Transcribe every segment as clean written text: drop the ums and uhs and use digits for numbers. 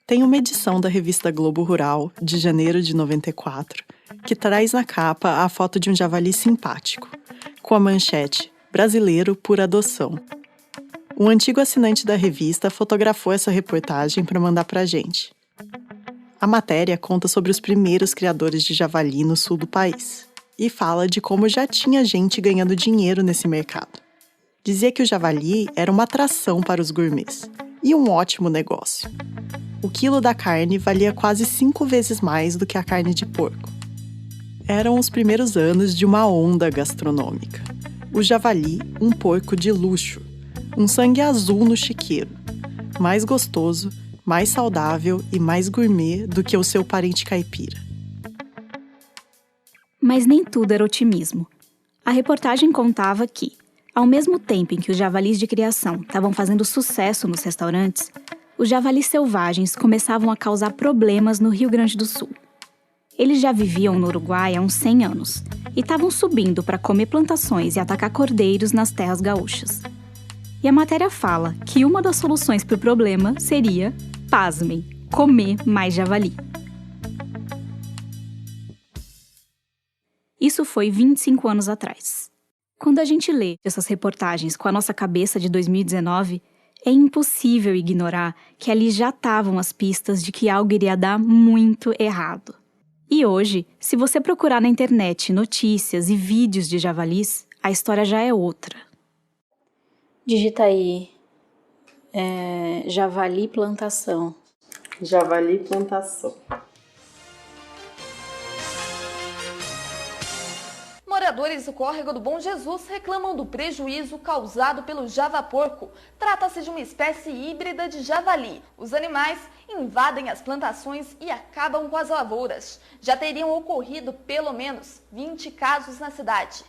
Tem uma edição da revista Globo Rural, de janeiro de 94, que traz na capa a foto de um javali simpático, com a manchete "Brasileiro por adoção". Um antigo assinante da revista fotografou essa reportagem para mandar pra gente. A matéria conta sobre os primeiros criadores de javali no sul do país e fala de como já tinha gente ganhando dinheiro nesse mercado. Dizia que o javali era uma atração para os gourmets e um ótimo negócio. O quilo da carne valia quase 5 vezes mais do que a carne de porco. Eram os primeiros anos de uma onda gastronômica. O javali, um porco de luxo, um sangue azul no chiqueiro, mais gostoso, mais saudável e mais gourmet do que o seu parente caipira. Mas nem tudo era otimismo. A reportagem contava que, ao mesmo tempo em que os javalis de criação estavam fazendo sucesso nos restaurantes, os javalis selvagens começavam a causar problemas no Rio Grande do Sul. Eles já viviam no Uruguai há uns 100 anos e estavam subindo para comer plantações e atacar cordeiros nas terras gaúchas. E a matéria fala que uma das soluções para o problema seria, pasmem, comer mais javali. Isso foi 25 anos atrás. Quando a gente lê essas reportagens com a nossa cabeça de 2019, é impossível ignorar que ali já estavam as pistas de que algo iria dar muito errado. E hoje, se você procurar na internet notícias e vídeos de javalis, a história já é outra. Digita aí, javali plantação. Javali plantação. Moradores do córrego do Bom Jesus reclamam do prejuízo causado pelo javaporco. Trata-se de uma espécie híbrida de javali. Os animais invadem as plantações e acabam com as lavouras. Já teriam ocorrido pelo menos 20 casos na cidade.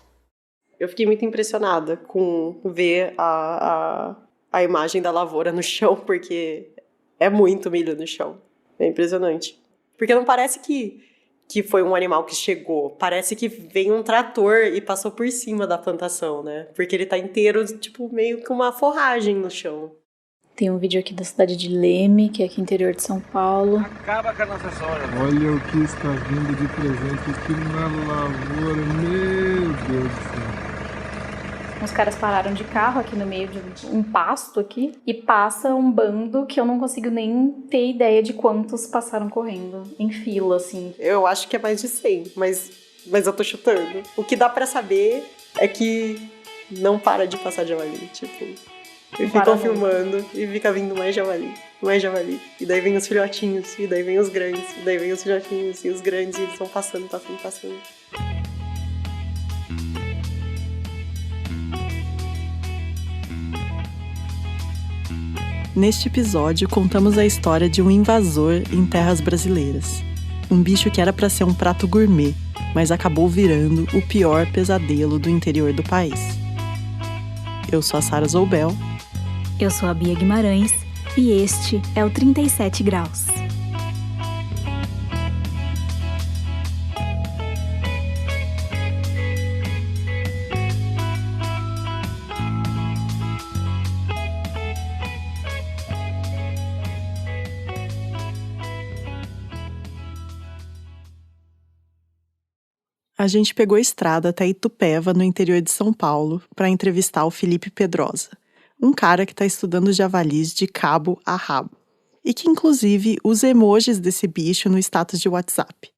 Eu fiquei muito impressionada com ver a imagem da lavoura no chão, porque é muito milho no chão. É impressionante. Porque não parece que foi um animal que chegou. Parece que veio um trator e passou por cima da plantação, né? Porque ele tá inteiro, tipo, meio que uma forragem no chão. Tem um vídeo aqui da cidade de Leme, que é aqui no interior de São Paulo. Acaba com a nossa sogra. Olha o que está vindo de presente aqui na lavoura. Meu Deus do céu. Os caras pararam de carro aqui no meio de um pasto aqui e passa um bando que eu não consigo nem ter ideia de quantos passaram correndo em fila, assim. Eu acho que é mais de 100, mas eu tô chutando. O que dá pra saber é que não para de passar javali, tipo... E ficam filmando e fica vindo mais javali. E daí vem os filhotinhos, e daí vem os grandes, e daí vem os filhotinhos e os grandes, e eles vão passando. Neste episódio, contamos a história de um invasor em terras brasileiras. Um bicho que era para ser um prato gourmet, mas acabou virando o pior pesadelo do interior do país. Eu sou a Sara Zoubel. Eu sou a Bia Guimarães e este é o 37 Graus. A gente pegou a estrada até Itupeva, no interior de São Paulo, para entrevistar o Felipe Pedrosa, um cara que está estudando javalis de cabo a rabo, e que inclusive usa emojis desse bicho no status de WhatsApp.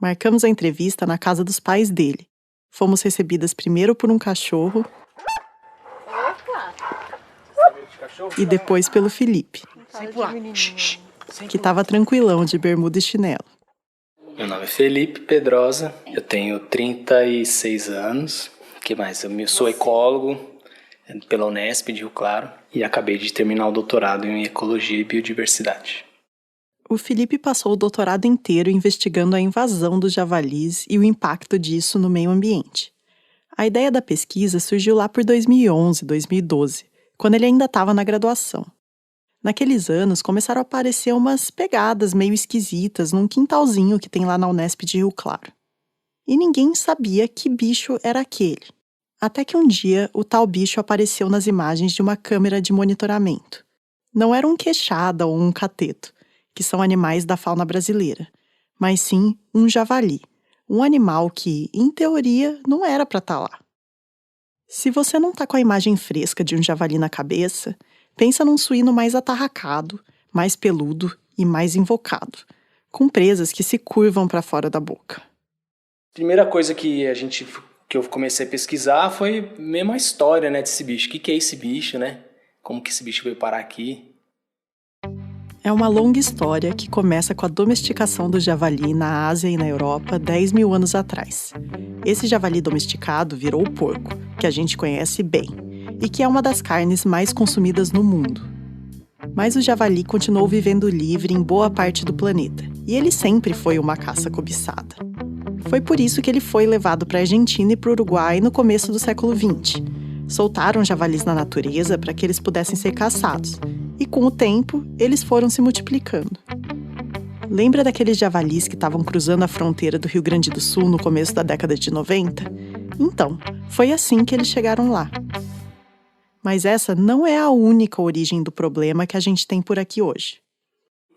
Marcamos a entrevista na casa dos pais dele. Fomos recebidas primeiro por um cachorro e depois pelo Felipe, que estava tranquilão de bermuda e chinelo. Meu nome é Felipe Pedrosa, eu tenho 36 anos. O que mais? Eu sou ecólogo pela Unesp de Rio Claro e acabei de terminar o doutorado em Ecologia e Biodiversidade. O Felipe passou o doutorado inteiro investigando a invasão dos javalis e o impacto disso no meio ambiente. A ideia da pesquisa surgiu lá por 2011, 2012, quando ele ainda estava na graduação. Naqueles anos, começaram a aparecer umas pegadas meio esquisitas num quintalzinho que tem lá na Unesp de Rio Claro. E ninguém sabia que bicho era aquele. Até que um dia, o tal bicho apareceu nas imagens de uma câmera de monitoramento. Não era um queixada ou um cateto. que são animais da fauna brasileira, mas sim um javali, um animal que, em teoria, não era para estar lá. Se você não está com a imagem fresca de um javali na cabeça, pensa num suíno mais atarracado, mais peludo e mais invocado, com presas que se curvam para fora da boca. Primeira coisa que eu comecei a pesquisar foi mesmo a história, né, desse bicho. O que é esse bicho, né? Como que esse bicho veio parar aqui? É uma longa história que começa com a domesticação do javali na Ásia e na Europa 10 mil anos atrás. Esse javali domesticado virou o porco, que a gente conhece bem, e que é uma das carnes mais consumidas no mundo. Mas o javali continuou vivendo livre em boa parte do planeta, e ele sempre foi uma caça cobiçada. Foi por isso que ele foi levado para a Argentina e para o Uruguai no começo do século XX. Soltaram javalis na natureza para que eles pudessem ser caçados, e com o tempo, eles foram se multiplicando. Lembra daqueles javalis que estavam cruzando a fronteira do Rio Grande do Sul no começo da década de 90? Então, foi assim que eles chegaram lá. Mas essa não é a única origem do problema que a gente tem por aqui hoje.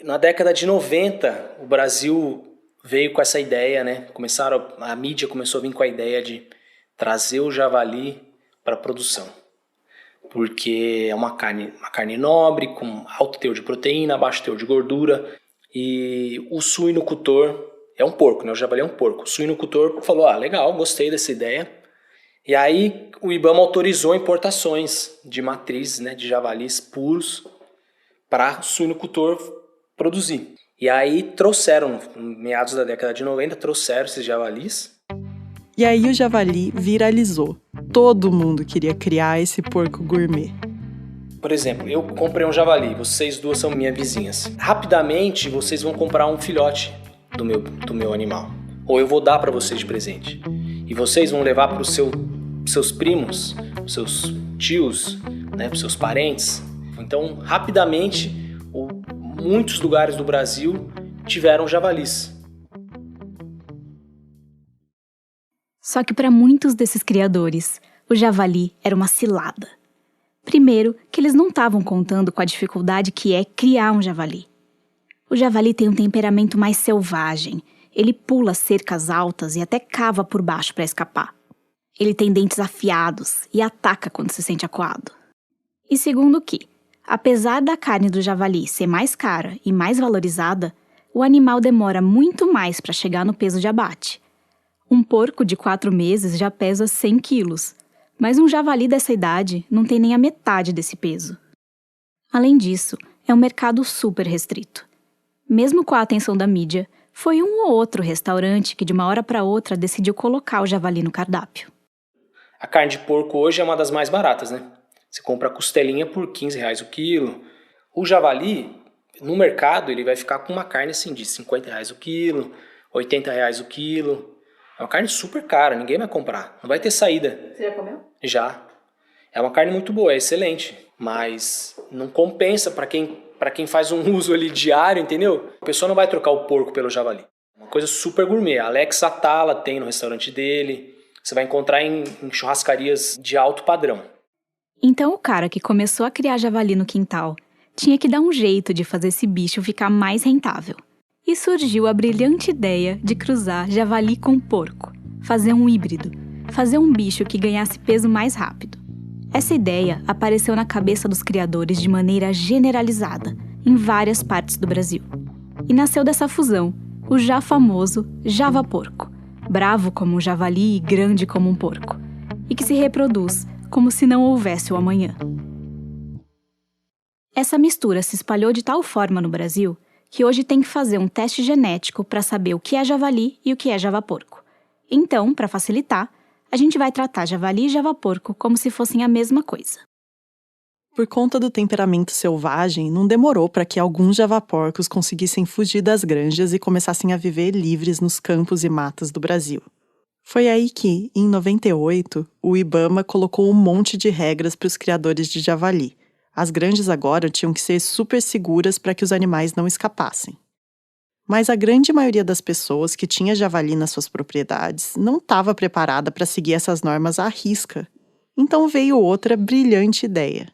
Na década de 90, o Brasil veio com essa ideia, né? A mídia começou a vir com a ideia de trazer o javali para a produção. Porque é uma carne nobre, com alto teor de proteína, baixo teor de gordura. E o suinocultor é um porco, né? O javali é um porco. O suinocultor falou, legal, gostei dessa ideia. E aí o IBAMA autorizou importações de matrizes, né, de javalis puros para o suinocultor produzir. E aí trouxeram, meados da década de 90, trouxeram esses javalis. E aí o javali viralizou. Todo mundo queria criar esse porco gourmet. Por exemplo, eu comprei um javali, vocês duas são minhas vizinhas. Rapidamente, vocês vão comprar um filhote do meu animal. Ou eu vou dar para vocês de presente. E vocês vão levar para os seus primos, os seus tios, né, para os seus parentes. Então, rapidamente, muitos lugares do Brasil tiveram javalis. Só que para muitos desses criadores, o javali era uma cilada. Primeiro, que eles não estavam contando com a dificuldade que é criar um javali. O javali tem um temperamento mais selvagem. Ele pula cercas altas e até cava por baixo para escapar. Ele tem dentes afiados e ataca quando se sente acuado. E segundo que, apesar da carne do javali ser mais cara e mais valorizada, o animal demora muito mais para chegar no peso de abate. Um porco de 4 meses já pesa 100 quilos, mas um javali dessa idade não tem nem a metade desse peso. Além disso, é um mercado super restrito. Mesmo com a atenção da mídia, foi um ou outro restaurante que de uma hora para outra decidiu colocar o javali no cardápio. A carne de porco hoje é uma das mais baratas, né? Você compra a costelinha por R$15 o quilo. O javali, no mercado, ele vai ficar com uma carne assim de R$50 o quilo, R$80 o quilo. É uma carne super cara, ninguém vai comprar. Não vai ter saída. Você já comeu? Já. É uma carne muito boa, é excelente. Mas não compensa para quem faz um uso ali diário, entendeu? A pessoa não vai trocar o porco pelo javali. Uma coisa super gourmet. A Alex Atala tem no restaurante dele. Você vai encontrar em churrascarias de alto padrão. Então o cara que começou a criar javali no quintal tinha que dar um jeito de fazer esse bicho ficar mais rentável. E surgiu a brilhante ideia de cruzar javali com porco, fazer um híbrido, fazer um bicho que ganhasse peso mais rápido. Essa ideia apareceu na cabeça dos criadores de maneira generalizada, em várias partes do Brasil. E nasceu dessa fusão, o já famoso javaporco, bravo como um javali e grande como um porco, e que se reproduz como se não houvesse o amanhã. Essa mistura se espalhou de tal forma no Brasil que hoje tem que fazer um teste genético para saber o que é javali e o que é javaporco. Então, para facilitar, a gente vai tratar javali e javaporco como se fossem a mesma coisa. Por conta do temperamento selvagem, não demorou para que alguns javaporcos conseguissem fugir das granjas e começassem a viver livres nos campos e matas do Brasil. Foi aí que, em 98, o IBAMA colocou um monte de regras para os criadores de javali. As granjas agora tinham que ser super seguras para que os animais não escapassem. Mas a grande maioria das pessoas que tinha javali nas suas propriedades não estava preparada para seguir essas normas à risca. Então veio outra brilhante ideia.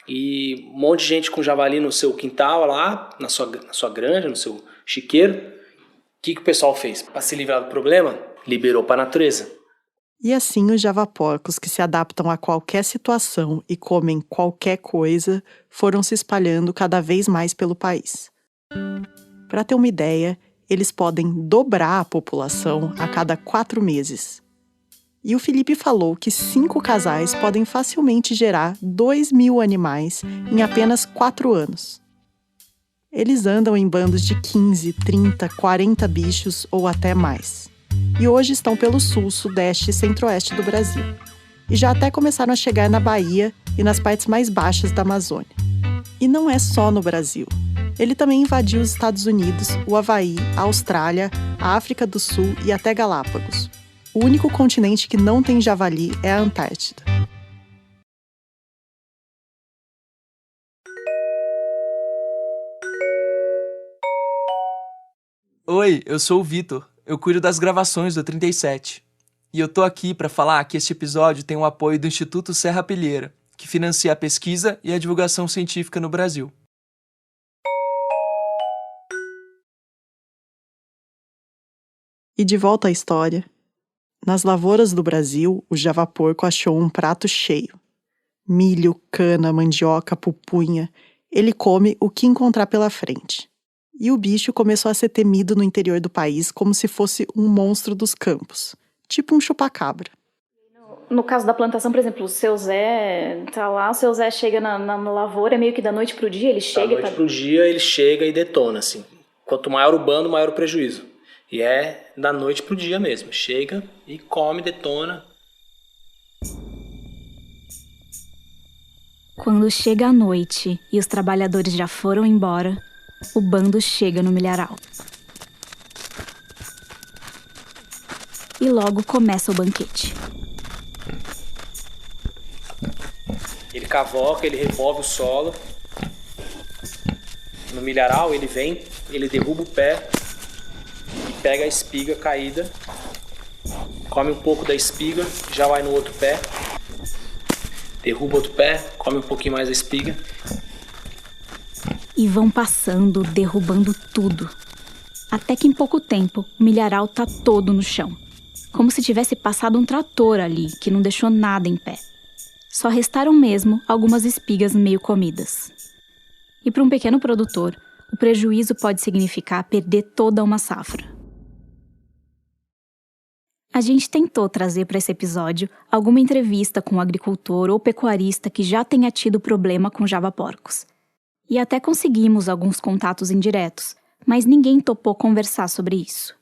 E um monte de gente com javali no seu quintal lá, na sua granja, no seu chiqueiro. O que o pessoal fez? Para se livrar do problema, liberou para a natureza. E assim os javaporcos, que se adaptam a qualquer situação e comem qualquer coisa, foram se espalhando cada vez mais pelo país. Para ter uma ideia, eles podem dobrar a população a cada 4 meses. E o Felipe falou que 5 casais podem facilmente gerar 2.000 animais em apenas 4 anos. Eles andam em bandos de 15, 30, 40 bichos ou até mais. E hoje estão pelo sul, sudeste e centro-oeste do Brasil. E já até começaram a chegar na Bahia e nas partes mais baixas da Amazônia. E não é só no Brasil. Ele também invadiu os Estados Unidos, o Havaí, a Austrália, a África do Sul e até Galápagos. O único continente que não tem javali é a Antártida. Oi, eu sou o Vitor. Eu cuido das gravações do 37. E eu tô aqui para falar que este episódio tem o apoio do Instituto Serrapilheira, que financia a pesquisa e a divulgação científica no Brasil. E de volta à história, nas lavouras do Brasil, o javaporco achou um prato cheio. Milho, cana, mandioca, pupunha, ele come o que encontrar pela frente. E o bicho começou a ser temido no interior do país como se fosse um monstro dos campos, tipo um chupacabra. No caso da plantação, por exemplo, o seu Zé tá lá, o seu Zé chega na lavoura, é meio que da noite pro dia, ele chega... Da noite pro dia ele chega e detona, assim. Quanto maior o bando, maior o prejuízo. E é da noite pro dia mesmo, chega e come, detona. Quando chega a noite e os trabalhadores já foram embora, o bando chega no milharal. E logo começa o banquete. Ele cavoca, ele revolve o solo. No milharal ele vem, ele derruba o pé e pega a espiga caída, come um pouco da espiga, já vai no outro pé, derruba outro pé, come um pouquinho mais a espiga. E vão passando, derrubando tudo. Até que em pouco tempo, o milharal tá todo no chão. Como se tivesse passado um trator ali, que não deixou nada em pé. Só restaram mesmo algumas espigas meio comidas. E para um pequeno produtor, o prejuízo pode significar perder toda uma safra. A gente tentou trazer para esse episódio alguma entrevista com um agricultor ou pecuarista que já tenha tido problema com javaporcos. E até conseguimos alguns contatos indiretos, mas ninguém topou conversar sobre isso.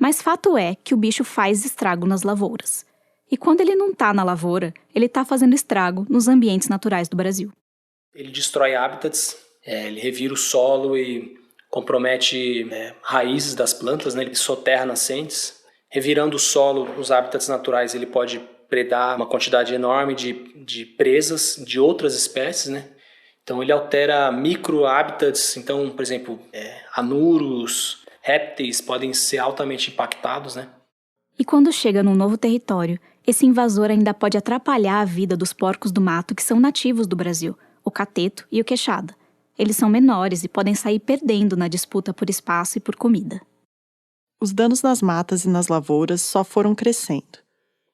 Mas fato é que o bicho faz estrago nas lavouras. E quando ele não tá na lavoura, ele tá fazendo estrago nos ambientes naturais do Brasil. Ele destrói hábitats, ele revira o solo e compromete raízes das plantas, né? Ele soterra nascentes. Revirando o solo, os hábitats naturais, ele pode predar uma quantidade enorme de presas de outras espécies, né? Então ele altera micro-hábitats, então, por exemplo, anuros, répteis podem ser altamente impactados, né? E quando chega num novo território, esse invasor ainda pode atrapalhar a vida dos porcos do mato que são nativos do Brasil, o cateto e o queixada. Eles são menores e podem sair perdendo na disputa por espaço e por comida. Os danos nas matas e nas lavouras só foram crescendo.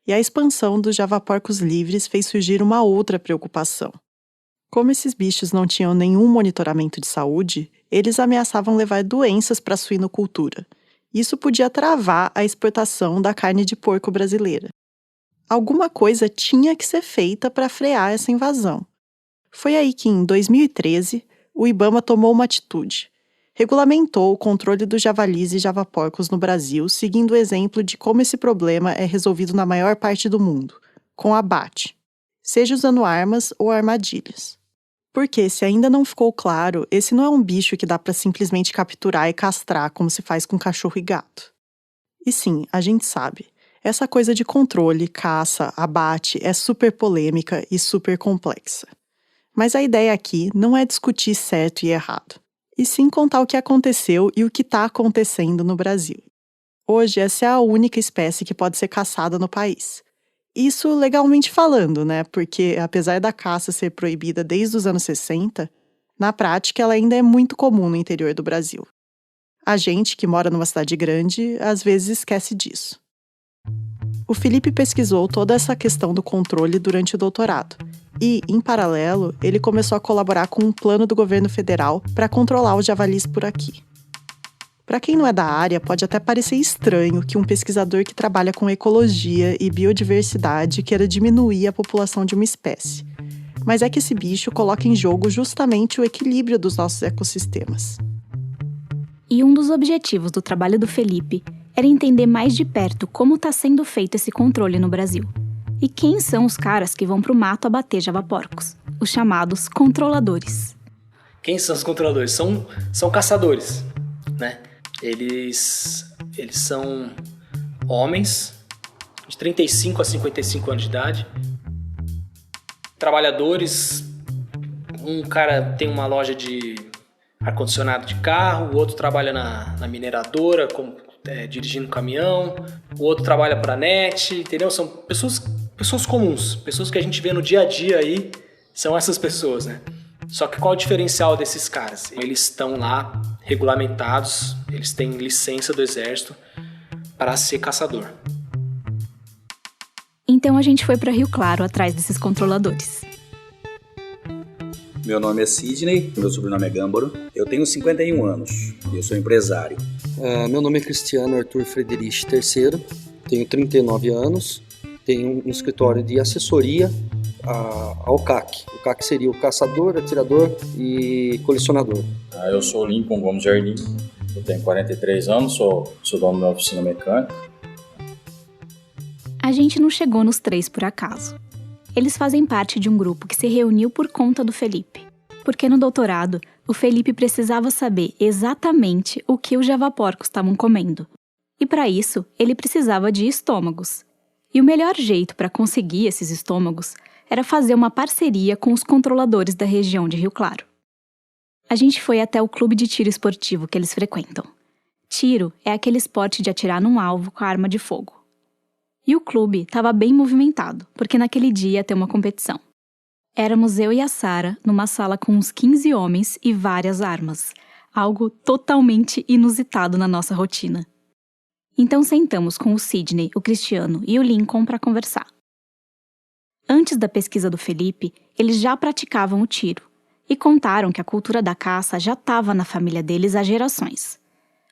E a expansão dos javaporcos livres fez surgir uma outra preocupação. Como esses bichos não tinham nenhum monitoramento de saúde, eles ameaçavam levar doenças para a suinocultura. Isso podia travar a exportação da carne de porco brasileira. Alguma coisa tinha que ser feita para frear essa invasão. Foi aí que, em 2013, o IBAMA tomou uma atitude. Regulamentou o controle dos javalis e javaporcos no Brasil, seguindo o exemplo de como esse problema é resolvido na maior parte do mundo, com abate, seja usando armas ou armadilhas. Porque, se ainda não ficou claro, esse não é um bicho que dá para simplesmente capturar e castrar como se faz com cachorro e gato. E sim, a gente sabe, essa coisa de controle, caça, abate é super polêmica e super complexa. Mas a ideia aqui não é discutir certo e errado, e sim contar o que aconteceu e o que está acontecendo no Brasil. Hoje, essa é a única espécie que pode ser caçada no país. Isso legalmente falando, né? Porque apesar da caça ser proibida desde os anos 60, na prática ela ainda é muito comum no interior do Brasil. A gente que mora numa cidade grande, às vezes esquece disso. O Felipe pesquisou toda essa questão do controle durante o doutorado e, em paralelo, ele começou a colaborar com um plano do governo federal para controlar os javalis por aqui. Para quem não é da área, pode até parecer estranho que um pesquisador que trabalha com ecologia e biodiversidade queira diminuir a população de uma espécie. Mas é que esse bicho coloca em jogo justamente o equilíbrio dos nossos ecossistemas. E um dos objetivos do trabalho do Felipe era entender mais de perto como está sendo feito esse controle no Brasil. E quem são os caras que vão para o mato abater javaporcos, os chamados controladores. Quem são os controladores? São caçadores, né? Eles são homens de 35 a 55 anos de idade, trabalhadores. Um cara tem uma loja de ar-condicionado de carro, o outro trabalha na mineradora, dirigindo caminhão, o outro trabalha para a NET, entendeu? São pessoas comuns, pessoas que a gente vê no dia a dia aí, são essas pessoas, né? Só que qual é o diferencial desses caras? Eles estão lá regulamentados, eles têm licença do exército para ser caçador. Então a gente foi para Rio Claro atrás desses controladores. Meu nome é Sidney, meu sobrenome é Gâmbaro. Eu tenho 51 anos e eu sou empresário. Meu nome é Cristiano Arthur Frederich III, tenho 39 anos, tenho um escritório de assessoria ao CAC. O CAC seria o caçador, atirador e colecionador. Eu sou Lincoln Gomes Jardim, eu tenho 43 anos, sou dono da oficina mecânica. A gente não chegou nos três por acaso. Eles fazem parte de um grupo que se reuniu por conta do Felipe. Porque no doutorado, o Felipe precisava saber exatamente o que os javaporcos estavam comendo. E para isso, ele precisava de estômagos. E o melhor jeito para conseguir esses estômagos era fazer uma parceria com os controladores da região de Rio Claro. A gente foi até o clube de tiro esportivo que eles frequentam. Tiro é aquele esporte de atirar num alvo com a arma de fogo. E o clube estava bem movimentado, porque naquele dia ia ter uma competição. Éramos eu e a Sara numa sala com uns 15 homens e várias armas. Algo totalmente inusitado na nossa rotina. Então sentamos com o Sidney, o Cristiano e o Lincoln para conversar. Antes da pesquisa do Felipe, eles já praticavam o tiro e contaram que a cultura da caça já estava na família deles há gerações.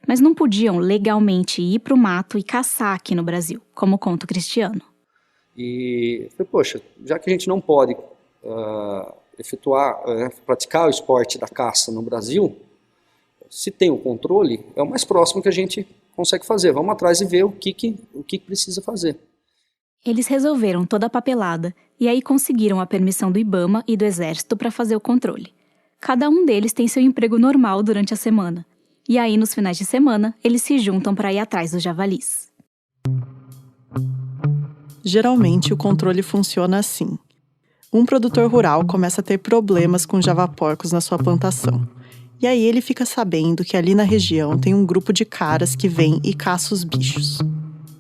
Mas não podiam legalmente ir para o mato e caçar aqui no Brasil, como conta o Cristiano. E falei, poxa, já que a gente não pode praticar o esporte da caça no Brasil, se tem o controle, é o mais próximo que a gente consegue fazer. Vamos atrás e ver o que precisa fazer. Eles resolveram toda a papelada e aí conseguiram a permissão do IBAMA e do Exército para fazer o controle. Cada um deles tem seu emprego normal durante a semana. E aí, nos finais de semana, eles se juntam para ir atrás dos javalis. Geralmente, o controle funciona assim. Um produtor rural começa a ter problemas com javaporcos na sua plantação. E aí ele fica sabendo que ali na região tem um grupo de caras que vem e caça os bichos.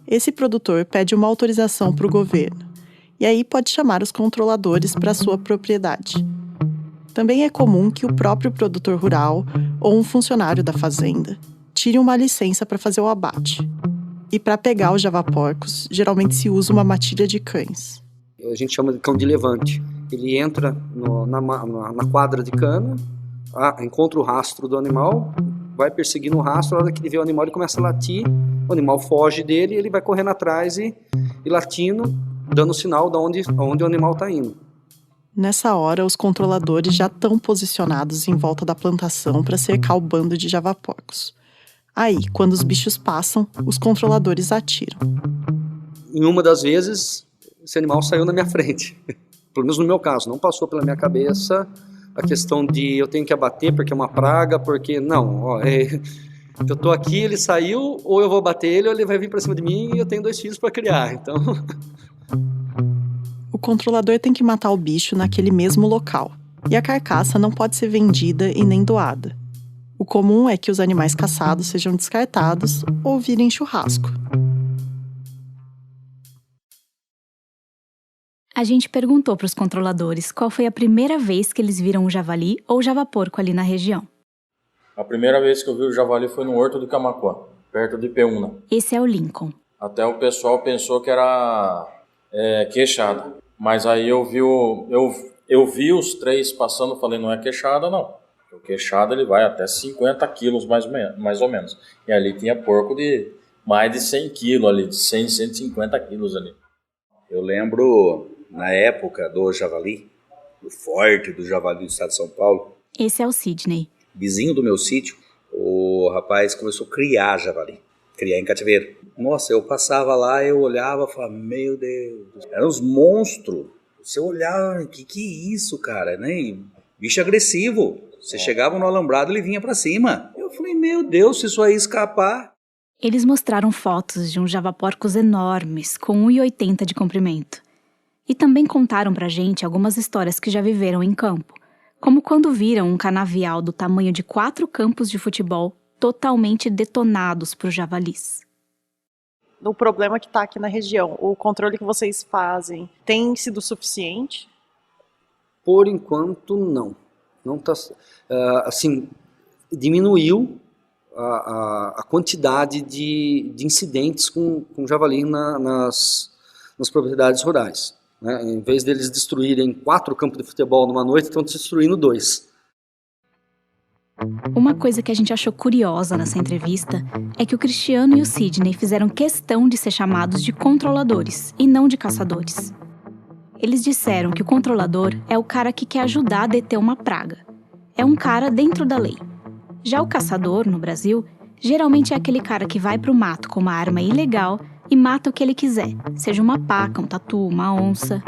Esse produtor pede uma autorização para o governo. E aí pode chamar os controladores para sua propriedade. Também é comum que o próprio produtor rural ou um funcionário da fazenda tire uma licença para fazer o abate. E para pegar os javaporcos, geralmente se usa uma matilha de cães. A gente chama de cão de levante. Ele entra na quadra de cana, encontra o rastro do animal, vai perseguindo o rastro, a hora que ele vê o animal ele começa a latir, o animal foge dele, ele vai correndo atrás e latindo, dando sinal de onde o animal está indo. Nessa hora, os controladores já estão posicionados em volta da plantação para cercar o bando de javaporcos. Aí, quando os bichos passam, os controladores atiram. Em uma das vezes, esse animal saiu na minha frente. Pelo menos no meu caso, não passou pela minha cabeça a questão de eu tenho que abater porque é uma praga, porque não, eu tô aqui, ele saiu, ou eu vou bater ele, ou ele vai vir para cima de mim e eu tenho 2 filhos para criar, então... O controlador tem que matar o bicho naquele mesmo local, e a carcaça não pode ser vendida e nem doada. O comum é que os animais caçados sejam descartados ou virem churrasco. A gente perguntou para os controladores qual foi a primeira vez que eles viram um javali ou javaporco ali na região. A primeira vez que eu vi o javali foi no Horto do Camaquã, perto de Peúna. Esse é o Lincoln. Até o pessoal pensou que era queixada. Mas aí eu vi os 3 passando, falei, não é queixada não. O queixada ele vai até 50 quilos mais ou menos. E ali tinha porco de mais de 100 quilos ali, de 100, 150 quilos ali. Eu lembro, na época do javali, do forte do javali do estado de São Paulo. Esse é o Sidney. Vizinho do meu sítio, o rapaz começou a criar javali. Criar em cativeiro. Nossa, eu passava lá, eu olhava e falava, meu Deus, eram uns monstros. Você olhava, que é isso, cara, né? Bicho agressivo. Você chegava no alambrado, ele vinha pra cima. Eu falei, meu Deus, se isso aí escapar... Eles mostraram fotos de uns javaporcos enormes, com 1,80 de comprimento. E também contaram pra gente algumas histórias que já viveram em campo, como quando viram um canavial do tamanho de 4 campos de futebol totalmente detonados por javalis. O problema que está aqui na região, o controle que vocês fazem, tem sido suficiente? Por enquanto, não. Não tá, assim, diminuiu a quantidade de incidentes com javali nas propriedades rurais. Né? Em vez deles destruírem 4 campos de futebol numa noite, estão destruindo 2. Uma coisa que a gente achou curiosa nessa entrevista é que o Cristiano e o Sidney fizeram questão de ser chamados de controladores e não de caçadores. Eles disseram que o controlador é o cara que quer ajudar a deter uma praga. É um cara dentro da lei. Já o caçador, no Brasil, geralmente é aquele cara que vai pro mato com uma arma ilegal e mata o que ele quiser, seja uma paca, um tatu, uma onça.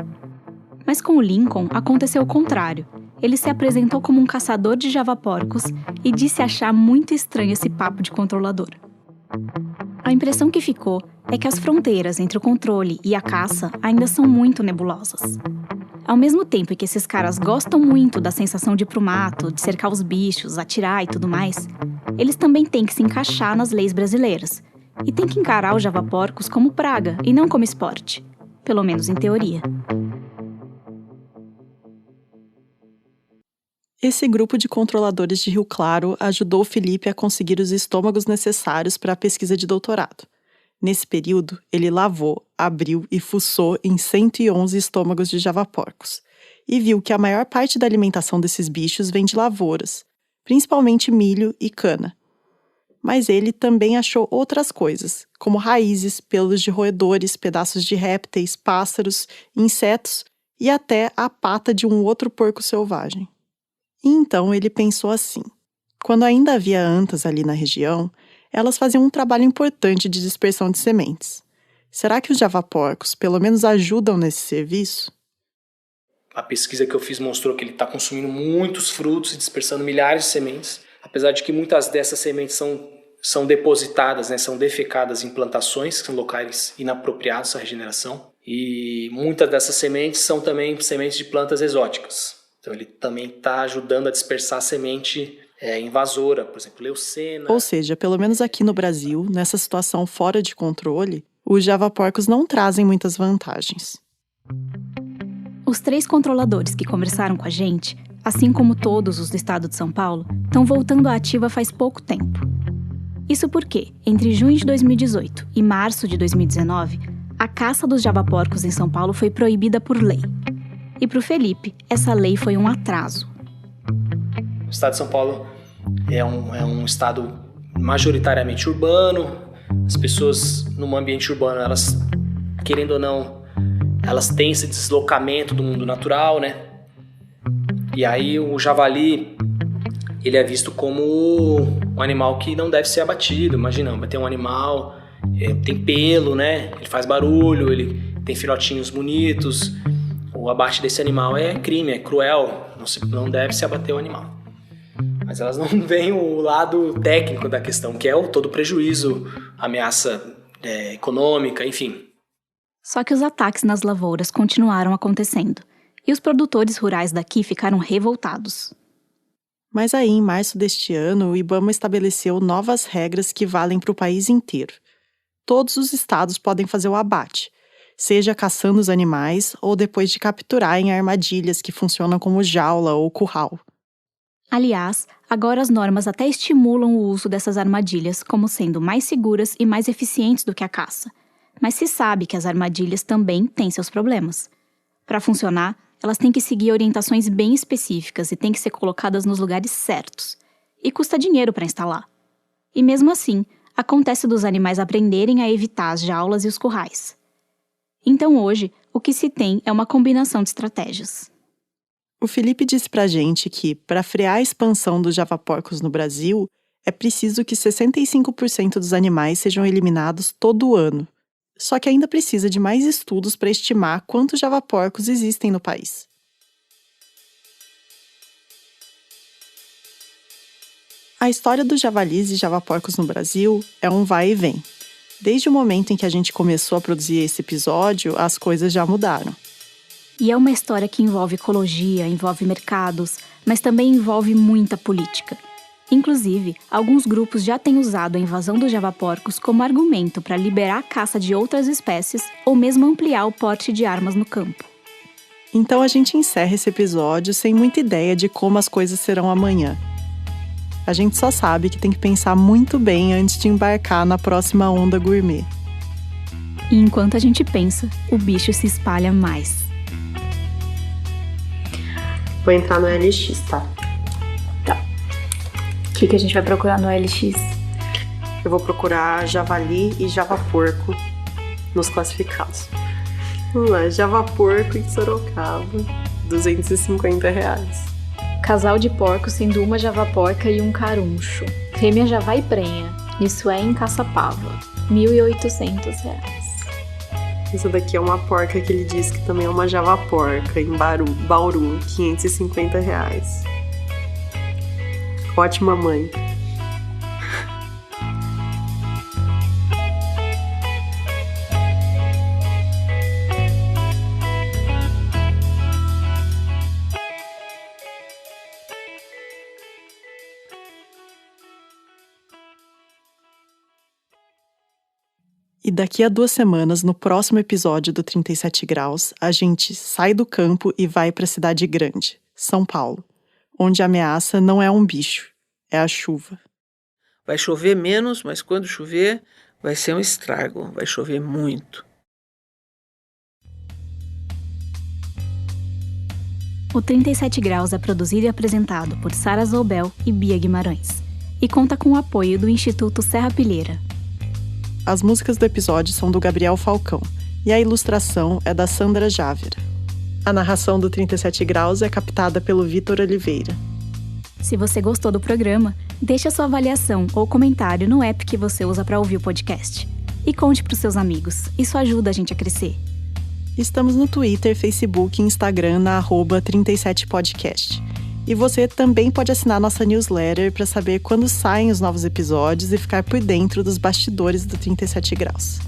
Mas com o Lincoln aconteceu o contrário. Ele se apresentou como um caçador de javaporcos e disse achar muito estranho esse papo de controlador. A impressão que ficou é que as fronteiras entre o controle e a caça ainda são muito nebulosas. Ao mesmo tempo que esses caras gostam muito da sensação de ir pro mato, de cercar os bichos, atirar e tudo mais, eles também têm que se encaixar nas leis brasileiras e têm que encarar os javaporcos como praga e não como esporte, pelo menos em teoria. Esse grupo de controladores de Rio Claro ajudou o Felipe a conseguir os estômagos necessários para a pesquisa de doutorado. Nesse período, ele lavou, abriu e fuçou em 111 estômagos de javaporcos e viu que a maior parte da alimentação desses bichos vem de lavouras, principalmente milho e cana. Mas ele também achou outras coisas, como raízes, pelos de roedores, pedaços de répteis, pássaros, insetos e até a pata de um outro porco selvagem. E então ele pensou assim: quando ainda havia antas ali na região, elas faziam um trabalho importante de dispersão de sementes. Será que os javaporcos pelo menos ajudam nesse serviço? A pesquisa que eu fiz mostrou que ele está consumindo muitos frutos e dispersando milhares de sementes, apesar de que muitas dessas sementes são depositadas, né, são defecadas em plantações, que são locais inapropriados à regeneração, e muitas dessas sementes são também sementes de plantas exóticas. Então ele também está ajudando a dispersar semente invasora, por exemplo, leucena. Ou seja, pelo menos aqui no Brasil, nessa situação fora de controle, os javaporcos não trazem muitas vantagens. Os 3 controladores que conversaram com a gente, assim como todos os do estado de São Paulo, estão voltando à ativa faz pouco tempo. Isso porque, entre junho de 2018 e março de 2019, a caça dos javaporcos em São Paulo foi proibida por lei. E para o Felipe, essa lei foi um atraso. O estado de São Paulo é um estado majoritariamente urbano. As pessoas no ambiente urbano, elas, querendo ou não, elas têm esse deslocamento do mundo natural, né? E aí o javali, ele é visto como um animal que não deve ser abatido. Imagina, vai ter um animal, tem pelo, né? Ele faz barulho, ele tem filhotinhos bonitos. O abate desse animal é crime, é cruel, não deve se abater o animal. Mas elas não veem o lado técnico da questão, que é todo o prejuízo, ameaça econômica, enfim. Só que os ataques nas lavouras continuaram acontecendo, e os produtores rurais daqui ficaram revoltados. Mas aí, em março deste ano, o IBAMA estabeleceu novas regras que valem para o país inteiro. Todos os estados podem fazer o abate, seja caçando os animais ou depois de capturar em armadilhas que funcionam como jaula ou curral. Aliás, agora as normas até estimulam o uso dessas armadilhas como sendo mais seguras e mais eficientes do que a caça. Mas se sabe que as armadilhas também têm seus problemas. Para funcionar, elas têm que seguir orientações bem específicas e têm que ser colocadas nos lugares certos. E custa dinheiro para instalar. E mesmo assim, acontece dos animais aprenderem a evitar as jaulas e os currais. Então hoje, o que se tem é uma combinação de estratégias. O Felipe disse pra gente que, para frear a expansão dos javaporcos no Brasil, é preciso que 65% dos animais sejam eliminados todo ano. Só que ainda precisa de mais estudos para estimar quantos javaporcos existem no país. A história dos javalis e javaporcos no Brasil é um vai e vem. Desde o momento em que a gente começou a produzir esse episódio, as coisas já mudaram. E é uma história que envolve ecologia, envolve mercados, mas também envolve muita política. Inclusive, alguns grupos já têm usado a invasão dos javaporcos como argumento para liberar a caça de outras espécies ou mesmo ampliar o porte de armas no campo. Então a gente encerra esse episódio sem muita ideia de como as coisas serão amanhã. A gente só sabe que tem que pensar muito bem antes de embarcar na próxima onda gourmet. E enquanto a gente pensa, o bicho se espalha mais. Vou entrar no LX, tá? Tá. O que a gente vai procurar no LX? Eu vou procurar javali e javaporco nos classificados. Vamos lá, javaporco em Sorocaba, R$250. Casal de porcos sendo uma javaporca e um caruncho. Fêmea javá e prenha. Isso é em Caçapava, R$1.800. Essa daqui é uma porca que ele diz que também é uma javaporca, em Bauru, R$550. Ótima mãe. E daqui a 2 semanas, no próximo episódio do 37 Graus, a gente sai do campo e vai para a cidade grande, São Paulo, onde a ameaça não é um bicho, é a chuva. Vai chover menos, mas quando chover, vai ser um estrago, vai chover muito. O 37 Graus é produzido e apresentado por Sara Zoubel e Bia Guimarães, e conta com o apoio do Instituto Serra Pilheira. As músicas do episódio são do Gabriel Falcão e a ilustração é da Sandra Jávera. A narração do 37 Graus é captada pelo Vitor Oliveira. Se você gostou do programa, deixe a sua avaliação ou comentário no app que você usa para ouvir o podcast. E conte para os seus amigos, isso ajuda a gente a crescer. Estamos no Twitter, Facebook e Instagram na @37podcast. E você também pode assinar nossa newsletter para saber quando saem os novos episódios e ficar por dentro dos bastidores do 37 Graus.